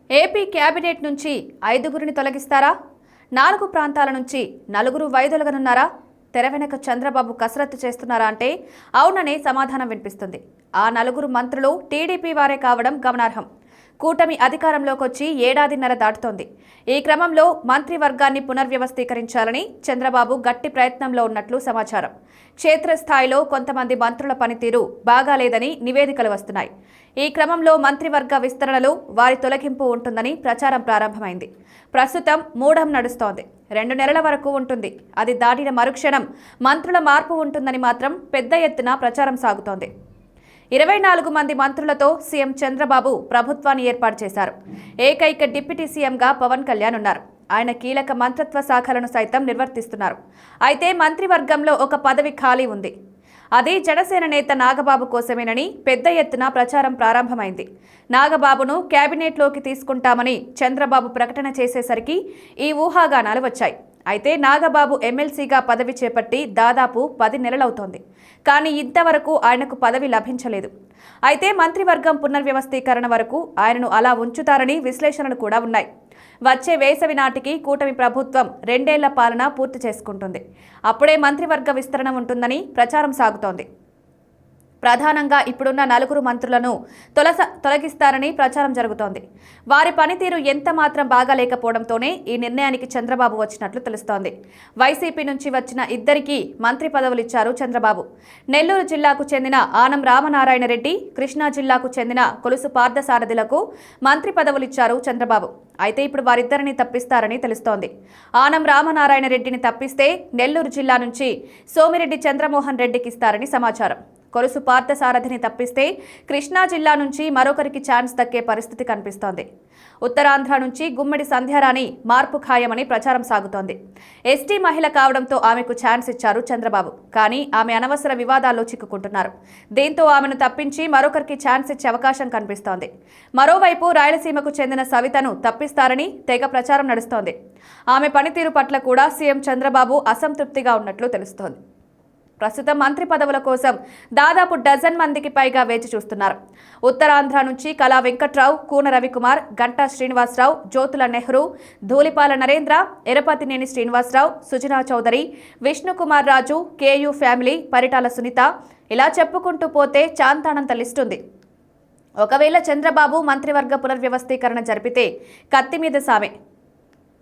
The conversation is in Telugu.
ఏపీ కేబినెట్ నుంచి 5గురిని తొలగిస్తారా? 4 ప్రాంతాల నుంచి 4 వైదొలగనున్నారా? తెర వెనక చంద్రబాబు కసరత్తు చేస్తున్నారా అంటే అవుననే సమాధానం వినిపిస్తుంది. ఆ 4 మంత్రులు టీడీపీ వారే కావడం గమనార్హం. కూటమి అధికారంలోకి వచ్చి ఏడాదిన్నర దాటుతోంది. ఈ క్రమంలో మంత్రివర్గాన్ని పునర్వ్యవస్థీకరించాలని చంద్రబాబు గట్టి ప్రయత్నంలో ఉన్నట్లు సమాచారం. క్షేత్రస్థాయిలో కొంతమంది మంత్రుల పనితీరు బాగాలేదని నివేదికలు వస్తున్నాయి. ఈ క్రమంలో మంత్రివర్గ విస్తరణలో వారి తొలగింపు ఉంటుందని ప్రచారం ప్రారంభమైంది. ప్రస్తుతం మూఢం నడుస్తోంది. 2 నెలల వరకు ఉంటుంది. అది దాటిన మరుక్షణం మంత్రుల మార్పు ఉంటుందని మాత్రం పెద్ద ఎత్తున ప్రచారం సాగుతోంది. 24 మంది మంత్రులతో సీఎం చంద్రబాబు ప్రభుత్వాన్ని ఏర్పాటు చేశారు. ఏకైక డిప్యూటీ సీఎంగా పవన్ కళ్యాణ్ ఉన్నారు. ఆయన కీలక మంత్రిత్వ శాఖలను సైతం నిర్వర్తిస్తున్నారు. అయితే మంత్రివర్గంలో ఒక పదవి ఖాళీ ఉంది. అది జనసేన నేత నాగబాబు కోసమేనని పెద్ద ఎత్తున ప్రచారం ప్రారంభమైంది. నాగబాబును కేబినెట్లోకి తీసుకుంటామని చంద్రబాబు ప్రకటన చేసేసరికి ఈ ఊహాగానాలు వచ్చాయి. అయితే నాగబాబు ఎమ్మెల్సీగా పదవి చేపట్టి దాదాపు 10 నెలలవుతోంది. కానీ ఇంతవరకు ఆయనకు పదవి లభించలేదు. అయితే మంత్రివర్గం పునర్వ్యవస్థీకరణ వరకు ఆయనను అలా ఉంచుతారని విశ్లేషణలు కూడా ఉన్నాయి. వచ్చే వేసవి నాటికి కూటమి ప్రభుత్వం 2 ఏళ్ల పాలన పూర్తి చేసుకుంటుంది. అప్పుడే మంత్రివర్గ విస్తరణ ఉంటుందని ప్రచారం సాగుతోంది. ప్రధానంగా ఇప్పుడున్న 4 మంత్రులను తొలగిస్తారని ప్రచారం జరుగుతోంది. వారి పనితీరు ఎంత మాత్రం బాగాలేకపోవడంతోనే ఈ నిర్ణయానికి చంద్రబాబు వచ్చినట్లు తెలుస్తోంది. వైసీపీ నుంచి వచ్చిన 2కి మంత్రి పదవులిచ్చారు చంద్రబాబు. నెల్లూరు జిల్లాకు చెందిన ఆనం రామనారాయణ రెడ్డి, కృష్ణా జిల్లాకు చెందిన కొలుసు పార్థసారథులకు మంత్రి పదవులిచ్చారు చంద్రబాబు. అయితే ఇప్పుడు వారిద్దరిని తప్పిస్తారని తెలుస్తోంది. ఆనం రామనారాయణ రెడ్డిని తప్పిస్తే నెల్లూరు జిల్లా నుంచి సోమిరెడ్డి చంద్రమోహన్ రెడ్డికి ఇస్తారని సమాచారం. కొలుసు పార్థసారథిని తప్పిస్తే కృష్ణా జిల్లా నుంచి మరొకరికి ఛాన్స్ దక్కే పరిస్థితి కనిపిస్తోంది. ఉత్తరాంధ్ర నుంచి గుమ్మడి సంధ్యారాణి మార్పు ఖాయమని ప్రచారం సాగుతోంది. ఎస్టీ మహిళ కావడంతో ఆమెకు ఛాన్స్ ఇచ్చారు చంద్రబాబు. కానీ ఆమె అనవసర వివాదాల్లో చిక్కుకుంటున్నారు. దీంతో ఆమెను తప్పించి మరొకరికి ఛాన్స్ ఇచ్చే అవకాశం కనిపిస్తోంది. మరోవైపు రాయలసీమకు చెందిన సవితను తప్పిస్తారని తెగ ప్రచారం నడుస్తోంది. ఆమె పనితీరు పట్ల కూడా సీఎం చంద్రబాబు అసంతృప్తిగా ఉన్నట్లు తెలుస్తోంది. ప్రస్తుతం మంత్రి పదవుల కోసం దాదాపు 12 మందికి పైగా వేచి చూస్తున్నారు. ఉత్తరాంధ్ర నుంచి కళా వెంకట్రావు, కూన రవికుమార్, గంటా శ్రీనివాసరావు, జ్యోతుల నెహ్రూ, ధూళిపాల నరేంద్ర, ఎరపతినేని శ్రీనివాసరావు, సుజనా చౌదరి, విష్ణుకుమార్ రాజు, కేయూ ఫ్యామిలీ, పరిటాల సునీత, ఇలా చెప్పుకుంటూ పోతే చాంతానంత లిస్టుంది. ఒకవేళ చంద్రబాబు మంత్రివర్గ పునర్వ్యవస్థీకరణ జరిపితే కత్తి మీద సామే.